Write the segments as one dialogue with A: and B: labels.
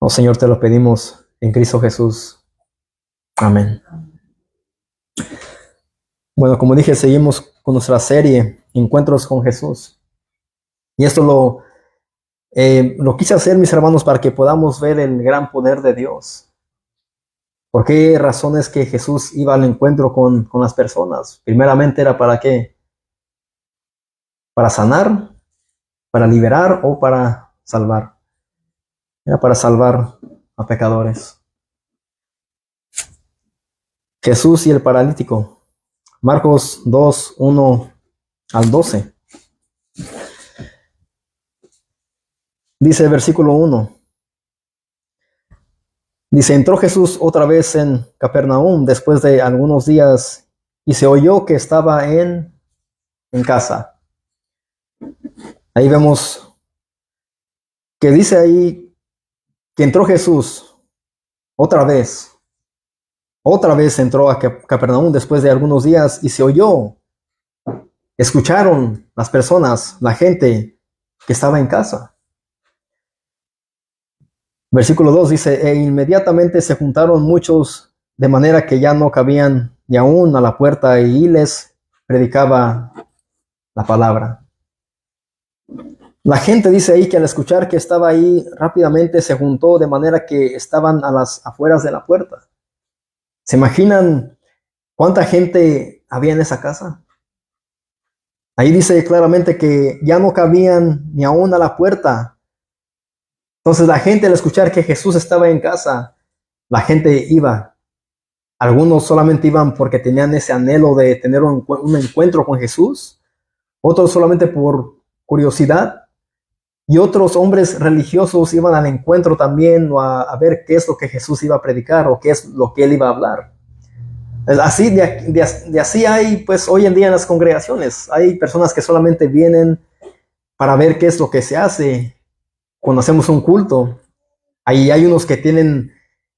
A: Oh Señor, te lo pedimos en Cristo Jesús. Amén. Bueno, como dije, seguimos con nuestra serie Encuentros con Jesús. Y esto lo quise hacer, mis hermanos, para que podamos ver el gran poder de Dios. ¿Por qué razones que Jesús iba al encuentro con las personas? Primeramente era para qué? Para sanar, para liberar o para salvar. Era para salvar a pecadores. Jesús y el paralítico. Marcos 2, 1 al 12. Dice el versículo 1. Dice, entró Jesús otra vez en Capernaum después de algunos días y se oyó que estaba en casa. Ahí vemos que dice ahí que entró Jesús otra vez. Otra vez entró a Capernaum después de algunos días y se oyó. Escucharon las personas, la gente que estaba en casa. Versículo 2 dice, e inmediatamente se juntaron muchos, de manera que ya no cabían ni aún a la puerta, y les predicaba la palabra. La gente dice ahí que al escuchar que estaba ahí, rápidamente se juntó, de manera que estaban a las afueras de la puerta. ¿Se imaginan cuánta gente había en esa casa? Ahí dice claramente que ya no cabían ni aún a la puerta. Entonces la gente, al escuchar que Jesús estaba en casa, la gente iba. Algunos solamente iban porque tenían ese anhelo de tener un encuentro con Jesús. Otros solamente por curiosidad. Y otros hombres religiosos iban al encuentro también a ver qué es lo que Jesús iba a predicar o qué es lo que él iba a hablar. Así, de así hay pues hoy en día en las congregaciones. Hay personas que solamente vienen para ver qué es lo que se hace cuando hacemos un culto. Ahí hay unos que tienen,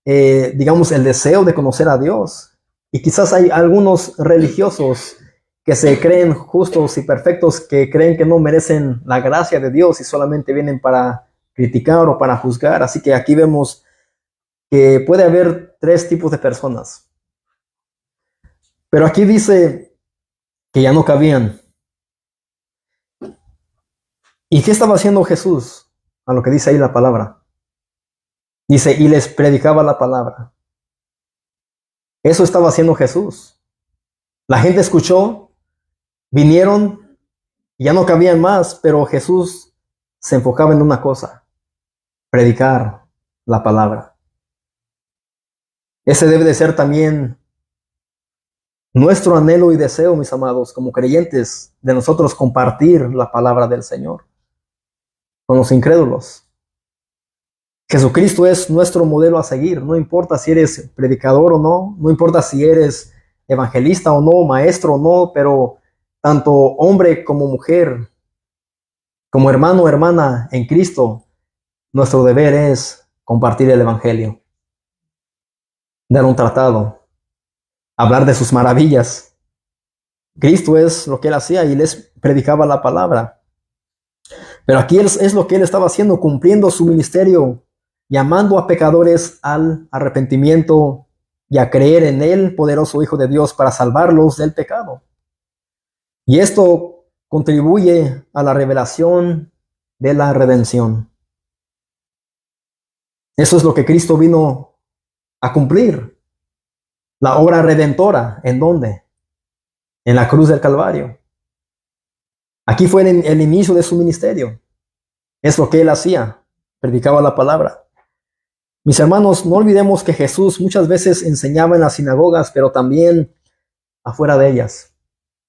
A: digamos, el deseo de conocer a Dios. Y quizás hay algunos religiosos que se creen justos y perfectos, que creen que no merecen la gracia de Dios y solamente vienen para criticar o para juzgar. Así que aquí vemos que puede haber tres tipos de personas. Pero aquí dice que ya no cabían. ¿Y qué estaba haciendo Jesús? A lo que dice ahí la palabra. Dice, y les predicaba la palabra. Eso estaba haciendo Jesús. La gente escuchó, vinieron, ya no cabían más, pero Jesús se enfocaba en una cosa: predicar la palabra. Ese debe de ser también nuestro anhelo y deseo, mis amados, como creyentes, de nosotros compartir la palabra del Señor con los incrédulos. Jesucristo es nuestro modelo a seguir. No importa si eres predicador o no, no importa si eres evangelista o no, maestro o no, pero tanto hombre como mujer, como hermano o hermana en Cristo, nuestro deber es compartir el evangelio, dar un tratado, hablar de sus maravillas. Cristo es lo que él hacía y les predicaba la palabra. Pero aquí es lo que él estaba haciendo, cumpliendo su ministerio, llamando a pecadores al arrepentimiento y a creer en el poderoso Hijo de Dios para salvarlos del pecado. Y esto contribuye a la revelación de la redención. Eso es lo que Cristo vino a cumplir. La obra redentora, ¿en dónde? En la cruz del Calvario. Aquí fue el inicio de su ministerio. Es lo que él hacía, predicaba la palabra. Mis hermanos, no olvidemos que Jesús muchas veces enseñaba en las sinagogas, pero también afuera de ellas.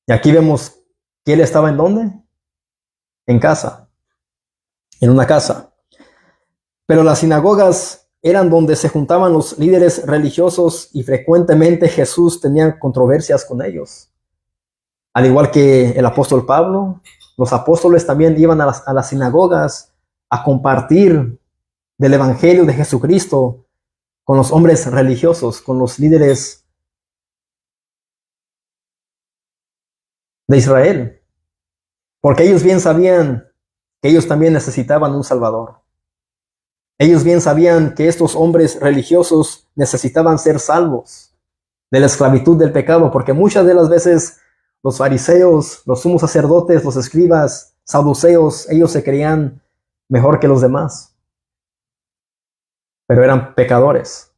A: Y aquí vemos que él estaba ¿en dónde? En casa, en una casa. Pero las sinagogas eran donde se juntaban los líderes religiosos y frecuentemente Jesús tenía controversias con ellos. Al igual que el apóstol Pablo, los apóstoles también iban a las sinagogas a compartir del evangelio de Jesucristo con los hombres religiosos, con los líderes de Israel, porque ellos bien sabían que ellos también necesitaban un Salvador. Ellos bien sabían que estos hombres religiosos necesitaban ser salvos de la esclavitud del pecado, porque muchas de las veces los fariseos, los sumos sacerdotes, los escribas, saduceos, ellos se creían mejor que los demás, pero eran pecadores.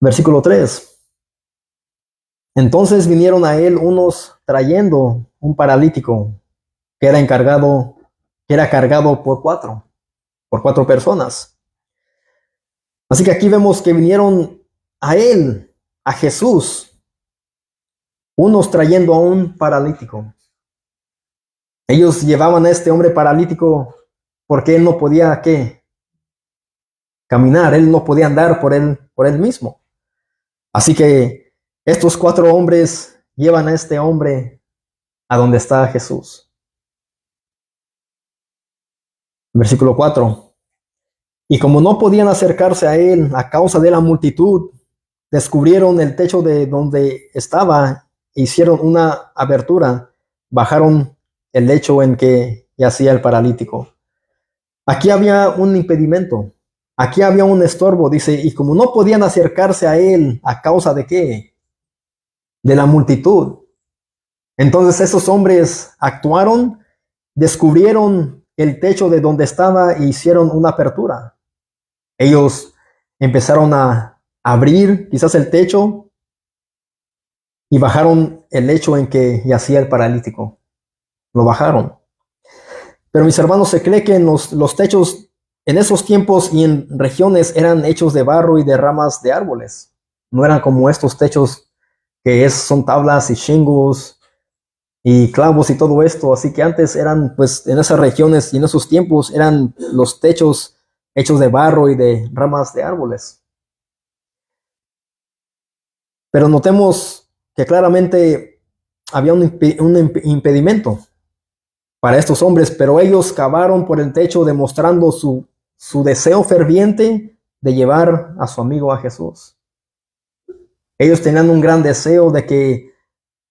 A: Versículo 3. Entonces vinieron a él unos trayendo un paralítico que era cargado por cuatro personas. Así que aquí vemos que vinieron a él, a Jesús, unos trayendo a un paralítico. Ellos llevaban a este hombre paralítico porque él no podía, ¿qué? Caminar, él no podía andar por él mismo. Así que estos 4 hombres llevan a este hombre a donde está Jesús. Versículo 4. Y como no podían acercarse a él a causa de la multitud, descubrieron el techo de donde estaba e hicieron una abertura, bajaron el lecho en que yacía el paralítico. Aquí había un impedimento, aquí había un estorbo, dice, y como no podían acercarse a él a causa de ¿qué? De la multitud. Entonces esos hombres actuaron, descubrieron el techo de donde estaba e hicieron una apertura. Ellos empezaron a abrir quizás el techo y bajaron el lecho en que yacía el paralítico. Lo bajaron. Pero mis hermanos, se cree que en los techos en esos tiempos y en regiones eran hechos de barro y de ramas de árboles. No eran como estos techos que son tablas y shingles y clavos y todo esto. Así que antes eran, pues en esas regiones y en esos tiempos eran los techos hechos de barro y de ramas de árboles. Pero notemos que claramente había un impedimento para estos hombres, pero ellos cavaron por el techo demostrando su deseo ferviente de llevar a su amigo a Jesús. Ellos tenían un gran deseo de que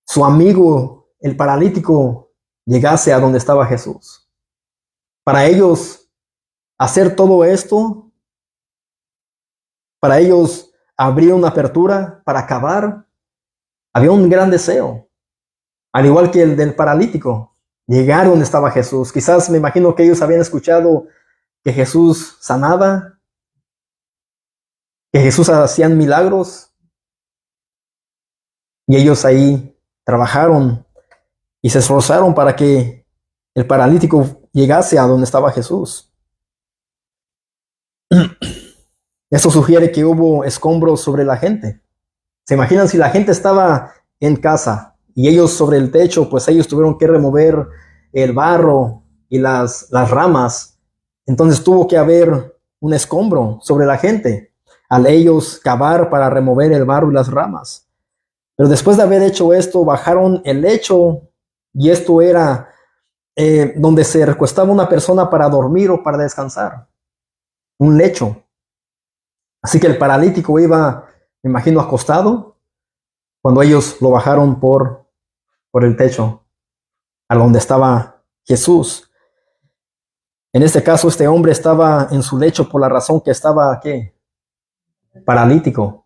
A: su amigo, el paralítico, llegase a donde estaba Jesús. Para ellos hacer todo esto, para ellos abrir una apertura para cavar, había un gran deseo, al igual que el del paralítico, llegar donde estaba Jesús. Quizás me imagino que ellos habían escuchado que Jesús sanaba, que Jesús hacía milagros, y ellos ahí trabajaron y se esforzaron para que el paralítico llegase a donde estaba Jesús. Esto sugiere que hubo escombros sobre la gente. ¿Se imaginan si la gente estaba en casa y ellos sobre el techo, pues ellos tuvieron que remover el barro y las ramas? Entonces tuvo que haber un escombro sobre la gente al ellos cavar para remover el barro y las ramas. Pero después de haber hecho esto, bajaron el lecho, y esto era donde se recostaba una persona para dormir o para descansar. Un lecho. Así que el paralítico iba, me imagino, acostado cuando ellos lo bajaron por el techo a donde estaba Jesús. En este caso, este hombre estaba en su lecho por la razón que estaba, ¿qué? Paralítico.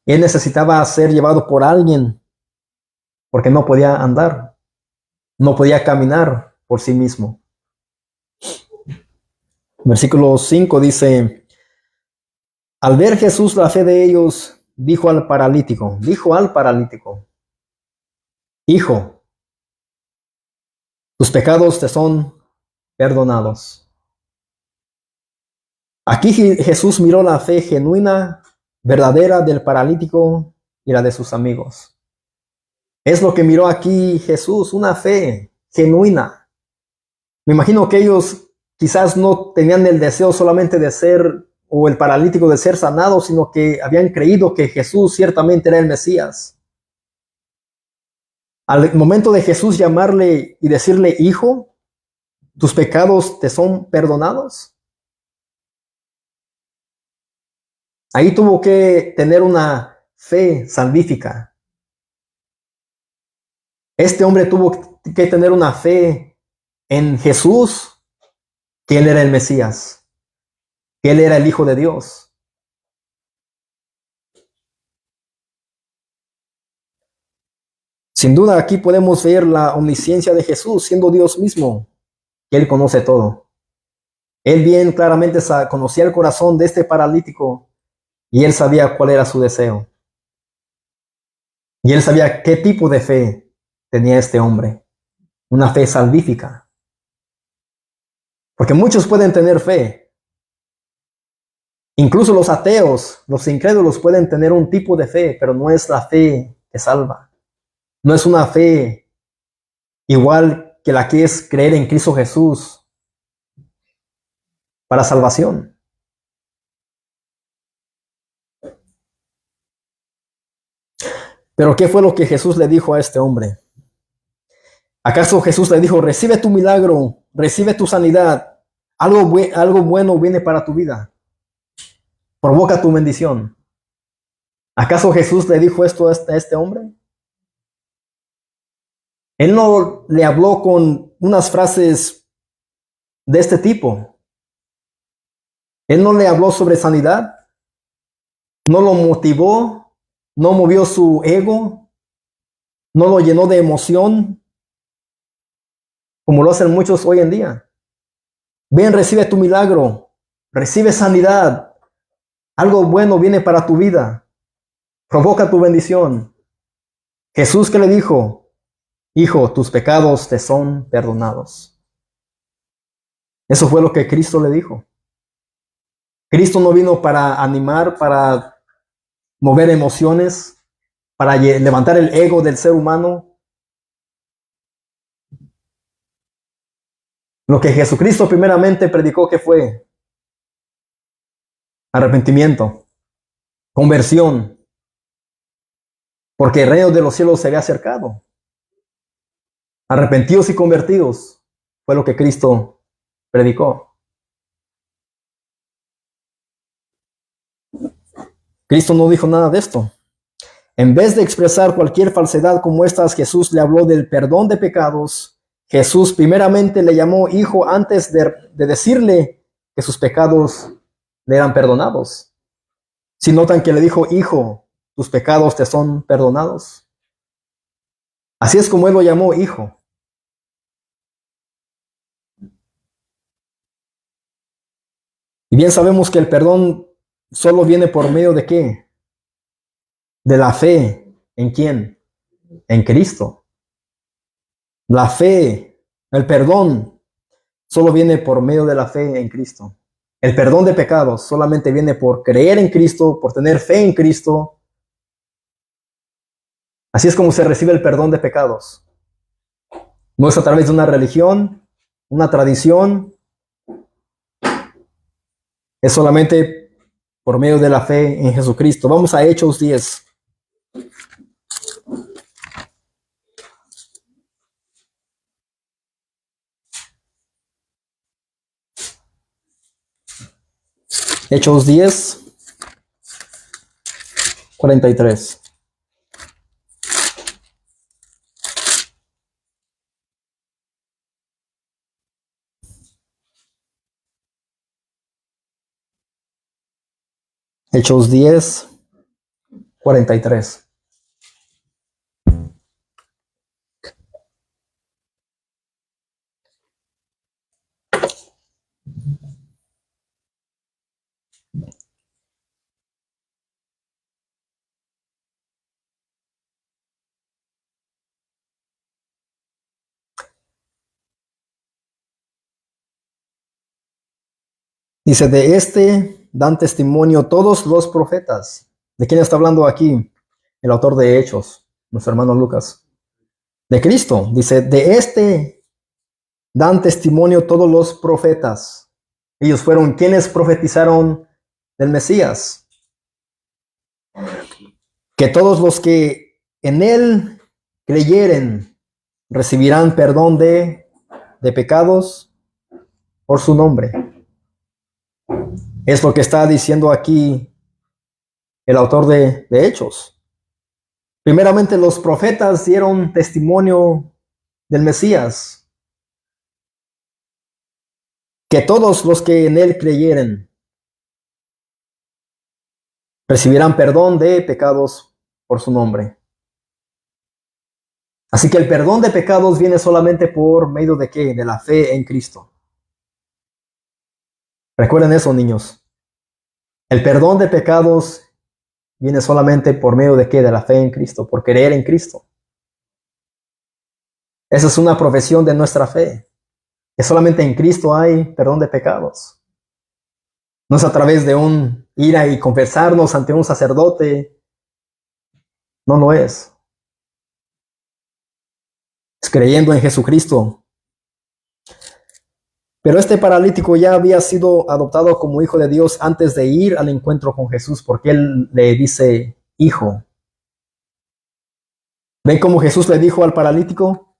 A: Él necesitaba ser llevado por alguien porque no podía andar, no podía caminar por sí mismo. Versículo 5 dice: al ver Jesús la fe de ellos, dijo al paralítico, hijo, tus pecados te son perdonados. Aquí Jesús miró la fe genuina, verdadera del paralítico y la de sus amigos. Es lo que miró aquí Jesús, una fe genuina. Me imagino que ellos quizás no tenían el deseo solamente de ser, o el paralítico de ser sanado, sino que habían creído que Jesús ciertamente era el Mesías. Al momento de Jesús llamarle y decirle, hijo, tus pecados te son perdonados, ahí tuvo que tener una fe salvífica. Este hombre tuvo que tener una fe en Jesús que Él era el Mesías, que Él era el Hijo de Dios. Sin duda aquí podemos ver la omnisciencia de Jesús, siendo Dios mismo, que Él conoce todo. Él bien claramente conocía el corazón de este paralítico y Él sabía cuál era su deseo. Y Él sabía qué tipo de fe tenía este hombre, una fe salvífica. Porque muchos pueden tener fe. Incluso los ateos, los incrédulos pueden tener un tipo de fe, pero no es la fe que salva. No es una fe igual que la que es creer en Cristo Jesús para salvación. Pero ¿qué fue lo que Jesús le dijo a este hombre? ¿Acaso Jesús le dijo, recibe tu milagro, recibe tu sanidad, algo bueno viene para tu vida, provoca tu bendición? ¿Acaso Jesús le dijo esto a este hombre? Él no le habló con unas frases de este tipo. Él no le habló sobre sanidad, no lo motivó, no movió su ego, no lo llenó de emoción, como lo hacen muchos hoy en día. Ven, recibe tu milagro, recibe sanidad, algo bueno viene para tu vida, provoca tu bendición. Jesús, ¿qué le dijo? Hijo, tus pecados te son perdonados. Eso fue lo que Cristo le dijo. Cristo no vino para animar, para mover emociones, para levantar el ego del ser humano. Lo que Jesucristo primeramente predicó, que fue arrepentimiento, conversión, porque el reino de los cielos se había acercado. Arrepentidos y convertidos fue lo que Cristo predicó. Cristo no dijo nada de esto. En vez de expresar cualquier falsedad como estas, Jesús le habló del perdón de pecados. Jesús primeramente le llamó hijo antes de decirle que sus pecados le eran perdonados. Si notan que le dijo, hijo, tus pecados te son perdonados. Así es como él lo llamó hijo. Y bien sabemos que el perdón solo viene por medio de ¿qué? De la fe. ¿En quién? En Cristo. La fe, el perdón, solo viene por medio de la fe en Cristo. El perdón de pecados solamente viene por creer en Cristo, por tener fe en Cristo. Así es como se recibe el perdón de pecados. No es a través de una religión, una tradición. Es solamente por medio de la fe en Jesucristo. Vamos a Hechos 10. Hechos 10, 43. Hechos 10, 43. Dice, de este dan testimonio todos los profetas. ¿De quién está hablando aquí? El autor de Hechos, nuestro hermano Lucas. De Cristo. Dice, de este dan testimonio todos los profetas. Ellos fueron quienes profetizaron del Mesías. Que todos los que en él creyeren recibirán perdón de pecados por su nombre. Es lo que está diciendo aquí el autor de Hechos. Primeramente, los profetas dieron testimonio del Mesías. que todos los que en él creyeren recibirán perdón de pecados por su nombre. Así que el perdón de pecados viene solamente por medio de ¿qué? De la fe en Cristo. Recuerden eso, niños. El perdón de pecados viene solamente por medio de ¿qué? De la fe en Cristo, por creer en Cristo. Esa es una profesión de nuestra fe. Que solamente en Cristo hay perdón de pecados. No es a través de un ir y confesarnos ante un sacerdote. No lo es. Es creyendo en Jesucristo. Pero este paralítico ya había sido adoptado como hijo de Dios antes de ir al encuentro con Jesús, porque él le dice hijo. ¿Ven cómo Jesús le dijo al paralítico?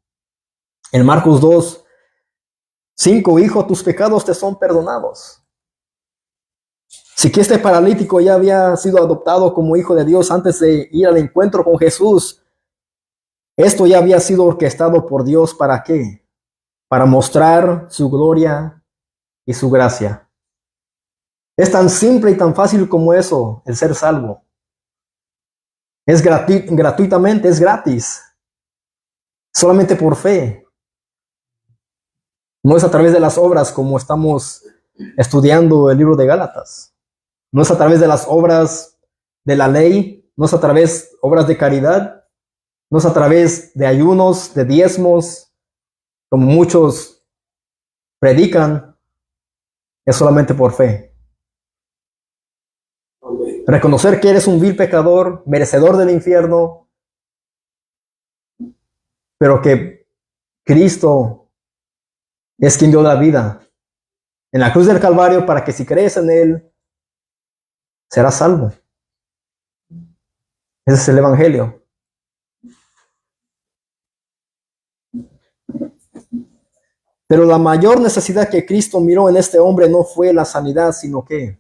A: En Marcos 2:5, hijo, tus pecados te son perdonados. Si que este paralítico ya había sido adoptado como hijo de Dios antes de ir al encuentro con Jesús, esto ya había sido orquestado por Dios, ¿para qué? Para mostrar su gloria y su gracia. Es tan simple y tan fácil como eso, el ser salvo. Es gratuitamente, es gratis. Solamente por fe. No es a través de las obras como estamos estudiando el libro de Gálatas. No es a través de las obras de la ley. No es a través de obras de caridad. No es a través de ayunos, de diezmos, como muchos predican. Es solamente por fe. Reconocer que eres un vil pecador, merecedor del infierno, pero que Cristo es quien dio la vida en la cruz del Calvario para que si crees en Él, serás salvo. Ese es el Evangelio. Pero la mayor necesidad que Cristo miró en este hombre no fue la sanidad, sino que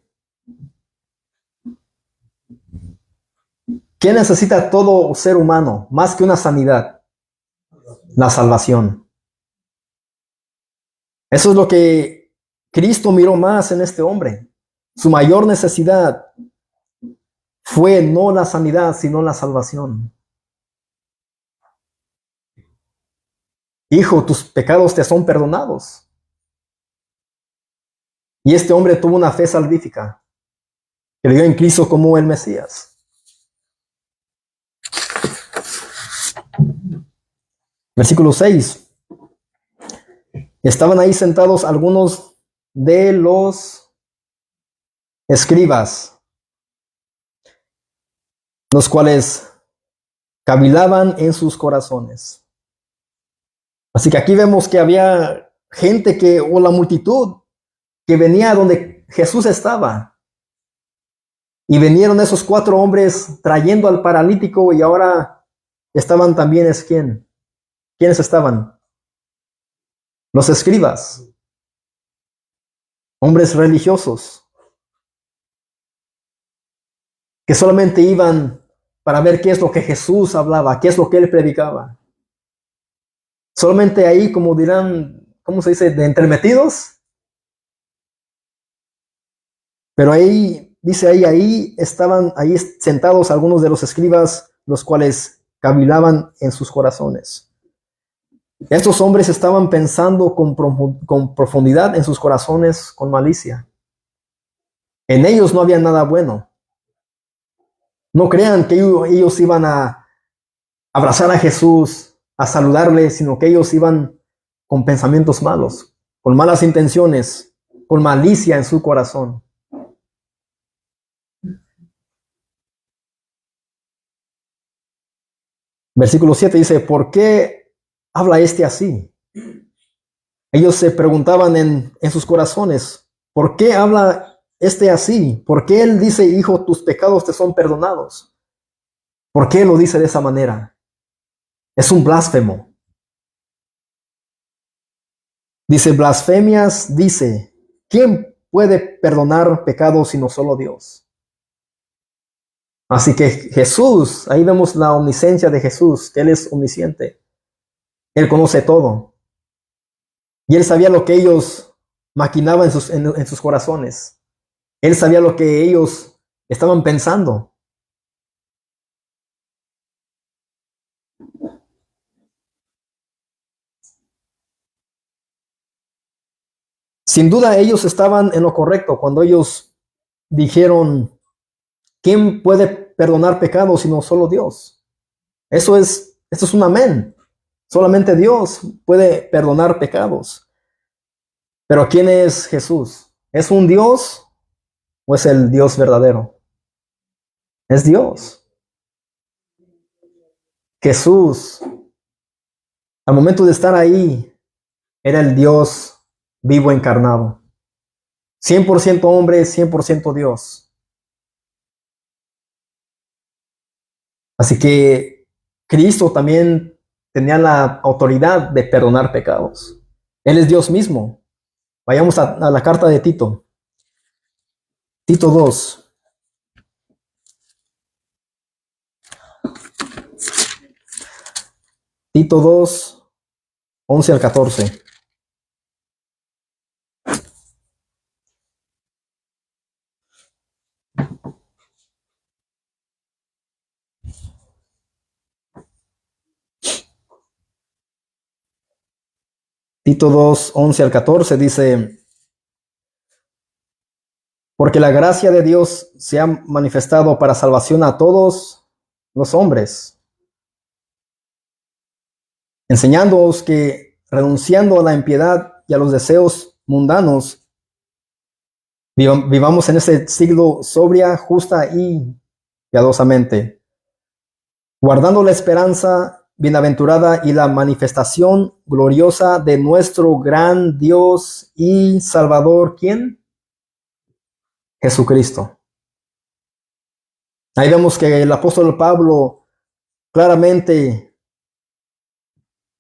A: ¿qué necesita todo ser humano más que una sanidad? La salvación. Eso es lo que Cristo miró más en este hombre. Su mayor necesidad fue no la sanidad, sino la salvación. Hijo, tus pecados te son perdonados. Y este hombre tuvo una fe salvífica. Creyó en Cristo como el Mesías. Versículo 6. Estaban ahí sentados algunos de los escribas, los cuales cavilaban en sus corazones. Así que aquí vemos que había gente o la multitud que venía donde Jesús estaba. Y vinieron esos 4 hombres trayendo al paralítico y ahora estaban también, ¿quiénes estaban? Los escribas, hombres religiosos, que solamente iban para ver qué es lo que Jesús hablaba, qué es lo que él predicaba. Solamente ahí, como dirán, ¿cómo se dice? De entremetidos. Pero ahí, dice ahí estaban ahí sentados algunos de los escribas, los cuales cavilaban en sus corazones. Estos hombres estaban pensando con profundidad en sus corazones, con malicia. En ellos no había nada bueno. No crean que ellos iban a abrazar a Jesús, a saludarle, sino que ellos iban con pensamientos malos, con malas intenciones, con malicia en su corazón. Versículo 7 dice, ¿por qué habla este así? Ellos se preguntaban en sus corazones, ¿por qué habla este así? ¿Por qué él dice, hijo, tus pecados te son perdonados? ¿Por qué lo dice de esa manera? Es un blasfemo. Dice, blasfemias, dice, ¿quién puede perdonar pecados sino solo Dios? Así que Jesús, ahí vemos la omnisciencia de Jesús, que Él es omnisciente. Él conoce todo. Y Él sabía lo que ellos maquinaba en sus corazones. Él sabía lo que ellos estaban pensando. Sin duda ellos estaban en lo correcto cuando ellos dijeron, ¿quién puede perdonar pecados sino solo Dios? Esto es un amén. Solamente Dios puede perdonar pecados. Pero ¿quién es Jesús? ¿Es un Dios o es el Dios verdadero? Es Dios. Jesús, al momento de estar ahí, era el Dios vivo encarnado. 100% hombre, 100% Dios. Así que Cristo también tenía la autoridad de perdonar pecados. Él es Dios mismo. Vayamos a la carta de Tito. Tito 2. Tito 2, 11 al 14. Tito 2, 11 al 14 dice, porque la gracia de Dios se ha manifestado para salvación a todos los hombres, enseñándoos que renunciando a la impiedad y a los deseos mundanos, vivamos en este siglo sobria, justa y piadosamente, guardando la esperanza bienaventurada y la manifestación gloriosa de nuestro gran Dios y Salvador, ¿quién? Jesucristo. Ahí vemos que el apóstol Pablo claramente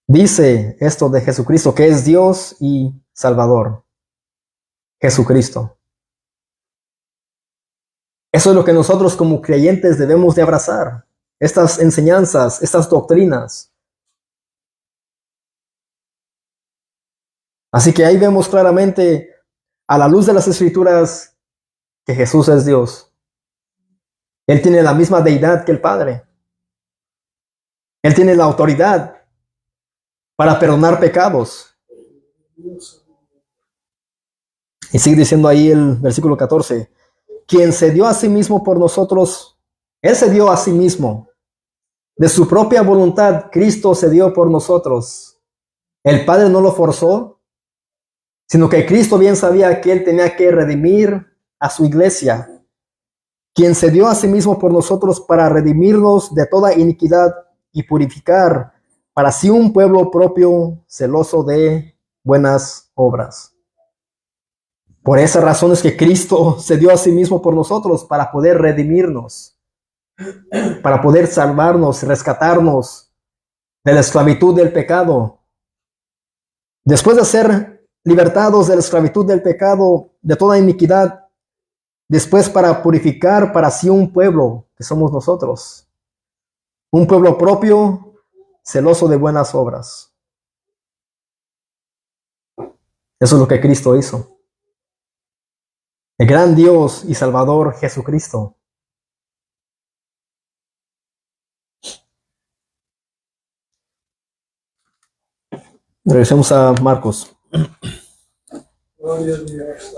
A: dice esto de Jesucristo, que es Dios y Salvador. Jesucristo. Eso es lo que nosotros como creyentes debemos de abrazar. Estas enseñanzas, estas doctrinas. Así que ahí vemos claramente a la luz de las Escrituras que Jesús es Dios. Él tiene la misma deidad que el Padre. Él tiene la autoridad para perdonar pecados. Y sigue diciendo ahí el versículo 14, quien se dio a sí mismo por nosotros, Él se dio a sí mismo. De su propia voluntad, Cristo se dio por nosotros. El Padre no lo forzó, sino que Cristo bien sabía que Él tenía que redimir a su iglesia, quien se dio a sí mismo por nosotros para redimirnos de toda iniquidad y purificar para sí un pueblo propio, celoso de buenas obras. Por esa razón es que Cristo se dio a sí mismo por nosotros para poder redimirnos, para poder salvarnos, rescatarnos de la esclavitud del pecado. Después de ser libertados de la esclavitud del pecado, de toda iniquidad, después para purificar para sí un pueblo que somos nosotros, un pueblo propio, celoso de buenas obras. Eso es lo que Cristo hizo. El gran Dios y Salvador Jesucristo. Regresemos a Marcos.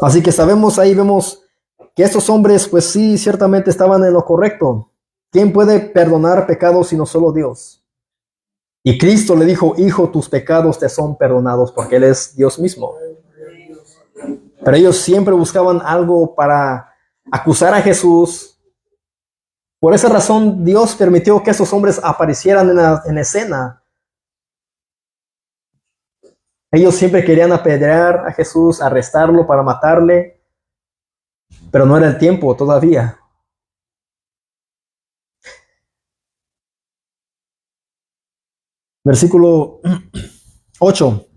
A: Así que sabemos, ahí vemos que estos hombres, pues sí, ciertamente estaban en lo correcto. ¿Quién puede perdonar pecados sino solo Dios? Y Cristo le dijo, hijo, tus pecados te son perdonados, porque Él es Dios mismo. Pero ellos siempre buscaban algo para acusar a Jesús. Por esa razón, Dios permitió que esos hombres aparecieran en escena. Ellos siempre querían apedrear a Jesús, arrestarlo para matarle, pero no era el tiempo todavía. Versículo 8.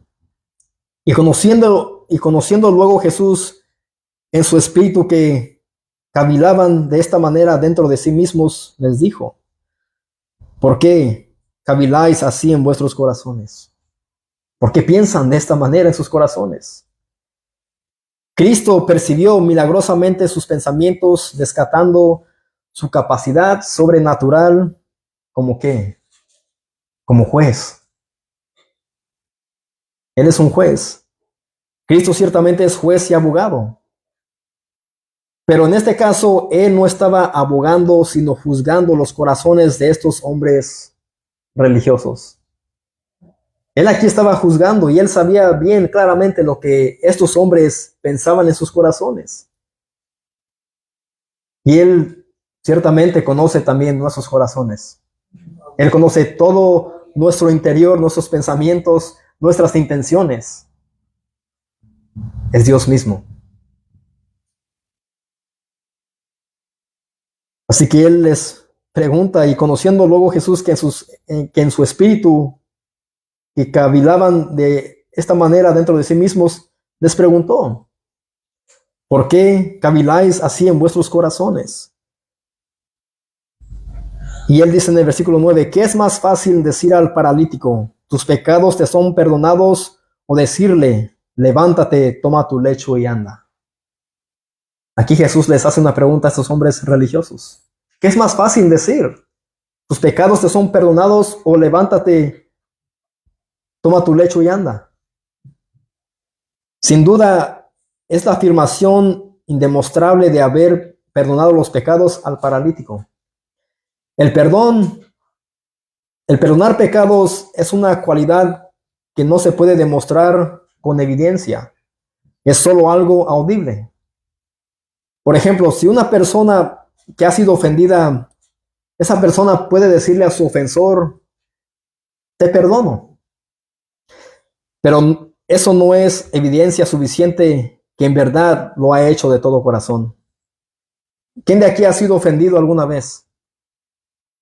A: Y conociendo luego Jesús en su espíritu que cavilaban de esta manera dentro de sí mismos, les dijo, ¿por qué caviláis así en vuestros corazones? ¿Por qué piensan de esta manera en sus corazones? Cristo percibió milagrosamente sus pensamientos, descartando su capacidad sobrenatural como qué, como juez. Él es un juez. Cristo ciertamente es juez y abogado. Pero en este caso, él no estaba abogando, sino juzgando los corazones de estos hombres religiosos. Él aquí estaba juzgando y él sabía bien claramente lo que estos hombres pensaban en sus corazones. Y él ciertamente conoce también nuestros corazones. Él conoce todo nuestro interior, nuestros pensamientos, nuestras intenciones. Es Dios mismo. Así que él les pregunta, y conociendo luego Jesús que en su espíritu, que cavilaban de esta manera dentro de sí mismos, les preguntó, ¿por qué caviláis así en vuestros corazones? Y él dice en el versículo 9, ¿qué es más fácil decir al paralítico, tus pecados te son perdonados, o decirle, levántate, toma tu lecho y anda? Aquí Jesús les hace una pregunta a estos hombres religiosos. ¿Qué es más fácil decir? ¿Tus pecados te son perdonados, o levántate, toma tu lecho y anda? Sin duda, es la afirmación indemostrable de haber perdonado los pecados al paralítico. El perdonar pecados es una cualidad que no se puede demostrar con evidencia. Es solo algo audible. Por ejemplo, si una persona que ha sido ofendida, esa persona puede decirle a su ofensor, te perdono. Pero eso no es evidencia suficiente que en verdad lo ha hecho de todo corazón. ¿Quién de aquí ha sido ofendido alguna vez?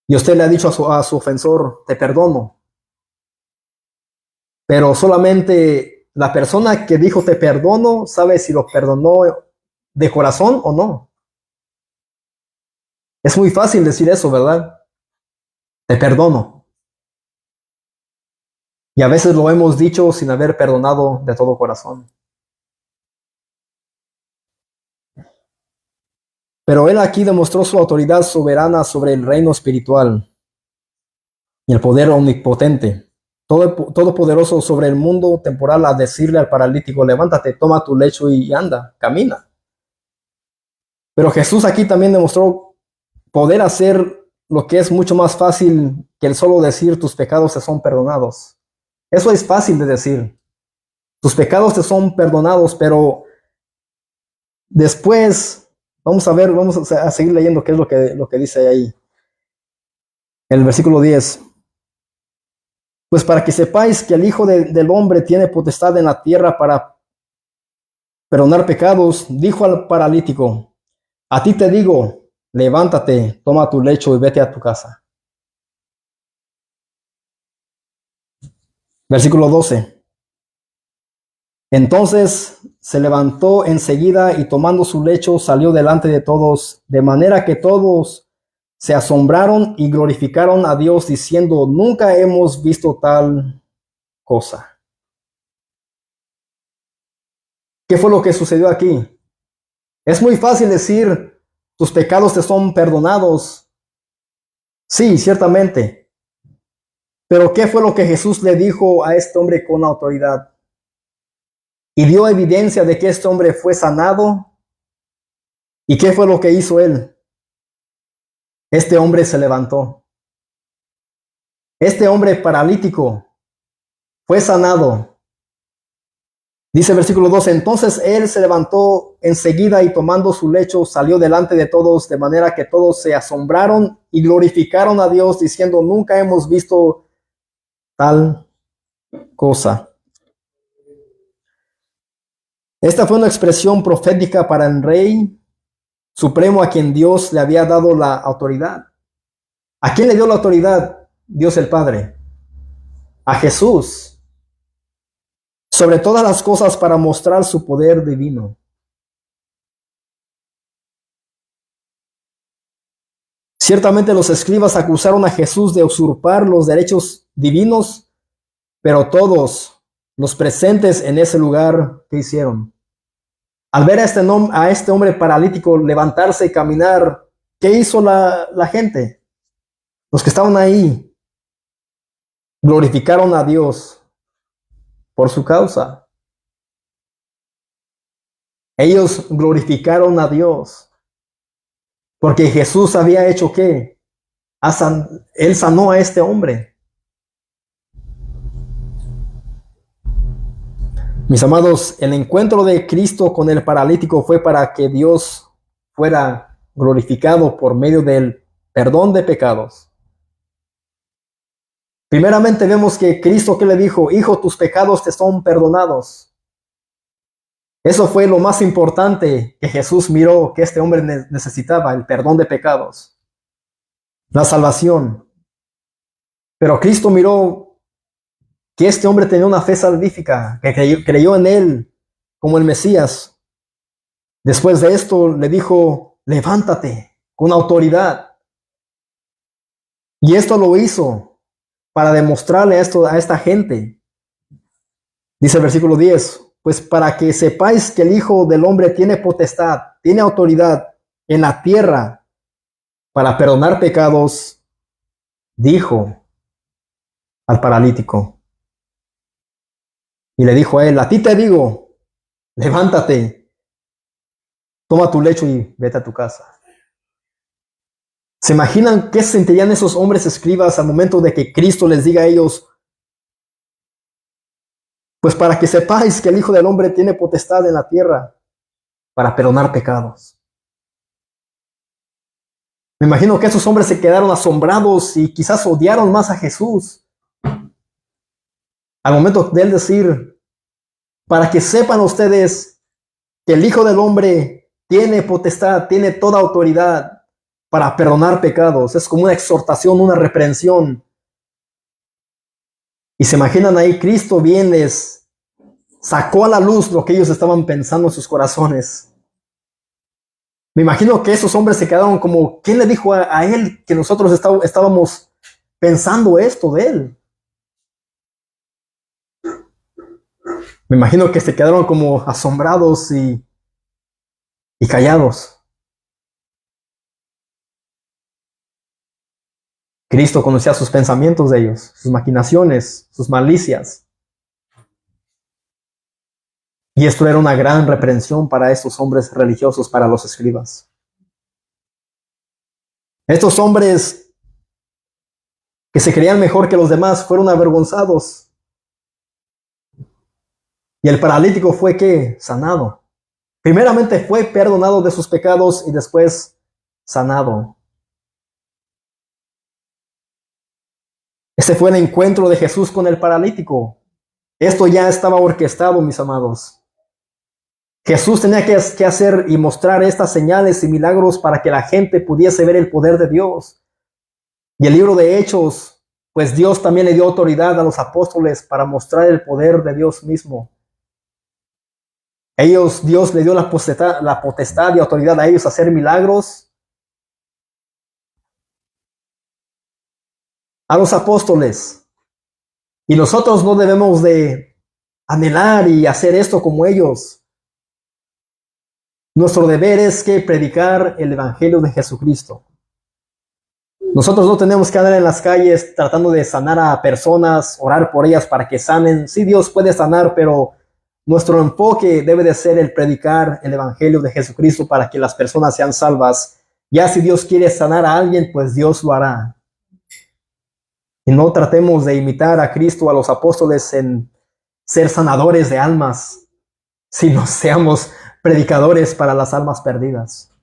A: Y usted le ha dicho a su ofensor, te perdono. Pero solamente la persona que dijo te perdono sabe si lo perdonó de corazón o no. Es muy fácil decir eso, ¿verdad? Te perdono. Y a veces lo hemos dicho sin haber perdonado de todo corazón. Pero él aquí demostró su autoridad soberana sobre el reino espiritual y el poder omnipotente, todopoderoso sobre el mundo temporal, a decirle al paralítico, levántate, toma tu lecho y anda, camina. Pero Jesús aquí también demostró poder hacer lo que es mucho más fácil que el solo decir tus pecados te son perdonados. Eso es fácil de decir. Tus pecados te son perdonados, pero después vamos a seguir leyendo qué es lo que dice ahí. El versículo 10. Pues para que sepáis que el Hijo del Hombre tiene potestad en la tierra para perdonar pecados, dijo al paralítico, a ti te digo, levántate, toma tu lecho y vete a tu casa. Versículo 12. Entonces se levantó enseguida y tomando su lecho salió delante de todos, de manera que todos se asombraron y glorificaron a Dios diciendo, nunca hemos visto tal cosa. ¿Qué fue lo que sucedió aquí? Es muy fácil decir, tus pecados te son perdonados. Sí, ciertamente. Pero ¿qué fue lo que Jesús le dijo a este hombre con autoridad? Y dio evidencia de que este hombre fue sanado. ¿Y qué fue lo que hizo él? Este hombre se levantó. Este hombre paralítico fue sanado. Dice el versículo 12, entonces él se levantó enseguida y tomando su lecho salió delante de todos, de manera que todos se asombraron y glorificaron a Dios diciendo, nunca hemos visto tal cosa. Esta fue una expresión profética para el Rey Supremo a quien Dios le había dado la autoridad. ¿A quién le dio la autoridad? Dios el Padre. A Jesús. Sobre todas las cosas para mostrar su poder divino. Ciertamente los escribas acusaron a Jesús de usurpar los derechos divinos, pero todos los presentes en ese lugar, ¿qué hicieron? Al ver a este hombre paralítico levantarse y caminar, ¿qué hizo la gente? Los que estaban ahí glorificaron a Dios por su causa. Ellos glorificaron a Dios porque Jesús había hecho ¿qué? Él sanó a este hombre. Mis amados, el encuentro de Cristo con el paralítico fue para que Dios fuera glorificado por medio del perdón de pecados. Primeramente vemos que Cristo, ¿qué le dijo? Hijo, tus pecados te son perdonados. Eso fue lo más importante que Jesús miró que este hombre necesitaba, el perdón de pecados, la salvación. Pero Cristo miró que este hombre tenía una fe salvífica, que creyó en él como el Mesías. Después de esto le dijo, levántate con autoridad. Y esto lo hizo para demostrarle esto a esta gente. Dice el versículo 10, pues para que sepáis que el Hijo del Hombre tiene potestad, tiene autoridad en la tierra para perdonar pecados, dijo al paralítico. Y le dijo a él, a ti te digo, levántate, toma tu lecho y vete a tu casa. ¿Se imaginan qué sentirían esos hombres escribas al momento de que Cristo les diga a ellos, pues para que sepáis que el Hijo del Hombre tiene potestad en la tierra para perdonar pecados? Me imagino que esos hombres se quedaron asombrados y quizás odiaron más a Jesús. Al momento de él decir, para que sepan ustedes que el Hijo del Hombre tiene potestad, tiene toda autoridad para perdonar pecados. Es como una exhortación, una reprensión. Y se imaginan ahí, Cristo viene, sacó a la luz lo que ellos estaban pensando en sus corazones. Me imagino que esos hombres se quedaron como, ¿quién le dijo a él que nosotros estábamos pensando esto de él? Me imagino que se quedaron como asombrados y callados. Cristo conocía sus pensamientos de ellos, sus maquinaciones, sus malicias. Y esto era una gran reprensión para estos hombres religiosos, para los escribas. Estos hombres que se creían mejor que los demás fueron avergonzados. Y el paralítico fue ¿qué? Sanado. Primeramente fue perdonado de sus pecados y después sanado. Este fue el encuentro de Jesús con el paralítico. Esto ya estaba orquestado, mis amados. Jesús tenía que hacer y mostrar estas señales y milagros para que la gente pudiese ver el poder de Dios. Y el libro de Hechos, pues Dios también le dio autoridad a los apóstoles para mostrar el poder de Dios mismo. Dios le dio la potestad y autoridad a ellos a hacer milagros. A los apóstoles. Y nosotros no debemos de anhelar y hacer esto como ellos. Nuestro deber es que predicar el Evangelio de Jesucristo. Nosotros no tenemos que andar en las calles tratando de sanar a personas, orar por ellas para que sanen. Sí, Dios puede sanar, pero nuestro enfoque debe de ser el predicar el Evangelio de Jesucristo para que las personas sean salvas. Ya si Dios quiere sanar a alguien, pues Dios lo hará. Y no tratemos de imitar a Cristo, a los apóstoles, en ser sanadores de almas, sino seamos predicadores para las almas perdidas.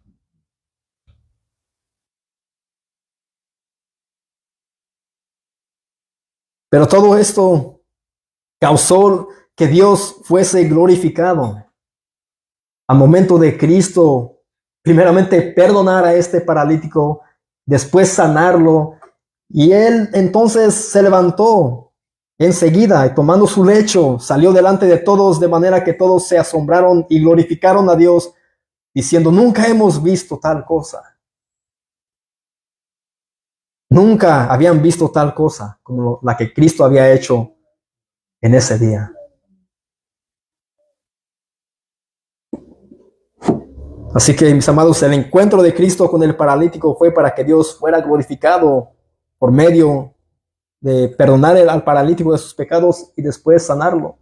A: Pero todo esto causó que Dios fuese glorificado. Al momento de Cristo, primeramente perdonar a este paralítico, después sanarlo, y él entonces se levantó enseguida y tomando su lecho, salió delante de todos, de manera que todos se asombraron y glorificaron a Dios, diciendo, nunca hemos visto tal cosa. Nunca habían visto tal cosa como la que Cristo había hecho en ese día. Así que, mis amados, el encuentro de Cristo con el paralítico fue para que Dios fuera glorificado por medio de perdonar al paralítico de sus pecados y después sanarlo.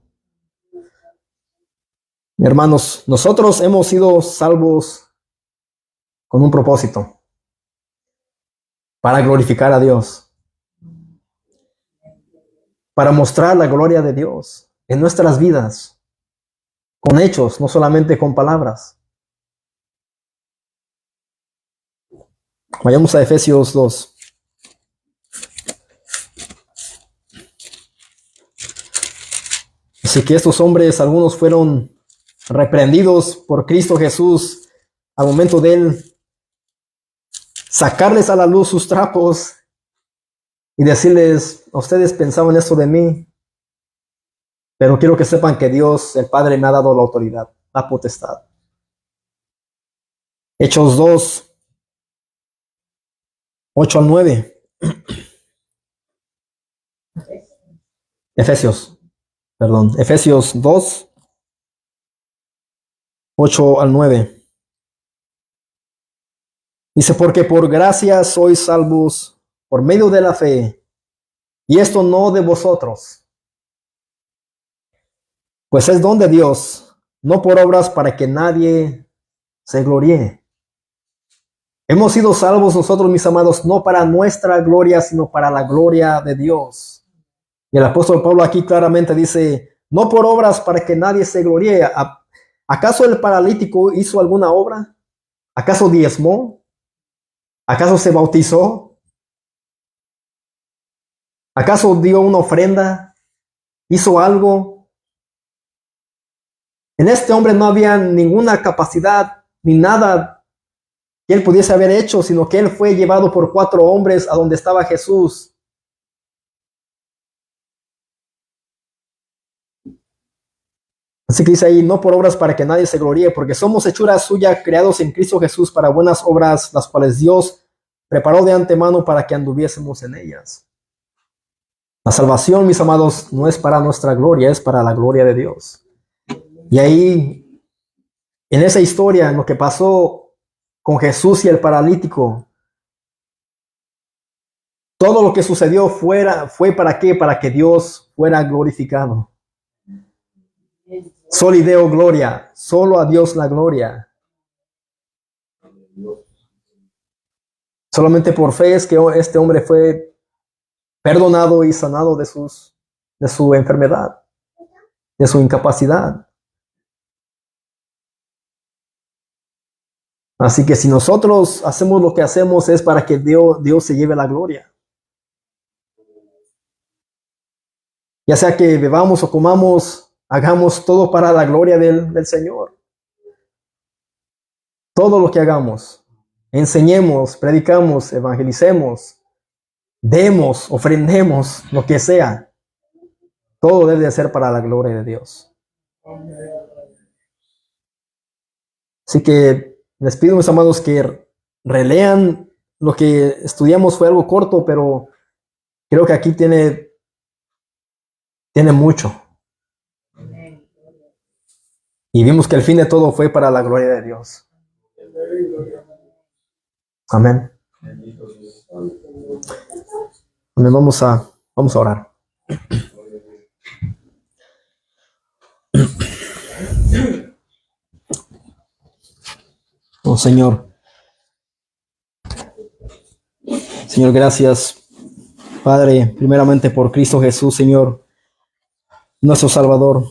A: Hermanos, nosotros hemos sido salvos con un propósito, para glorificar a Dios, para mostrar la gloria de Dios en nuestras vidas, con hechos, no solamente con palabras. Vayamos a Efesios 2. Así que estos hombres, algunos fueron reprendidos por Cristo Jesús al momento de Él sacarles a la luz sus trapos y decirles: ustedes pensaban esto de mí, pero quiero que sepan que Dios, el Padre, me ha dado la autoridad, la potestad. Hechos 2, 8 al 9. Efesios 2, 8 al 9. Dice: porque por gracia sois salvos por medio de la fe, y esto no de vosotros, pues es don de Dios, no por obras, para que nadie se gloríe. Hemos sido salvos nosotros, mis amados, no para nuestra gloria, sino para la gloria de Dios. Y el apóstol Pablo aquí claramente dice: no por obras, para que nadie se gloríe. ¿Acaso el paralítico hizo alguna obra? ¿Acaso diezmó? ¿Acaso se bautizó? ¿Acaso dio una ofrenda? ¿Hizo algo? En este hombre no había ninguna capacidad ni nada que él pudiese haber hecho, sino que él fue llevado por 4 hombres a donde estaba Jesús. Así que dice ahí: no por obras, para que nadie se gloríe, porque somos hechura suya, creados en Cristo Jesús para buenas obras, las cuales Dios preparó de antemano para que anduviésemos en ellas. La salvación, mis amados, no es para nuestra gloria, es para la gloria de Dios. Y ahí, en esa historia, en lo que pasó con Jesús y el paralítico, todo lo que sucedió fue ¿para qué? Para que Dios fuera glorificado. Soli Deo gloria, solo a Dios la gloria. Solamente por fe es que este hombre fue perdonado y sanado de su enfermedad, de su incapacidad. Así que si nosotros hacemos lo que hacemos, es para que Dios se lleve la gloria. Ya sea que bebamos o comamos, hagamos todo para la gloria del Señor. Todo lo que hagamos, enseñemos, predicamos, evangelicemos, demos, ofrendemos, lo que sea, todo debe de ser para la gloria de Dios. Así que les pido, mis amados, que relean lo que estudiamos. Fue algo corto, pero creo que aquí tiene mucho. Y vimos que el fin de todo fue para la gloria de Dios. Amén. Amén. Vamos a orar. Oh Señor. Señor, gracias, Padre, primeramente por Cristo Jesús, Señor, nuestro Salvador.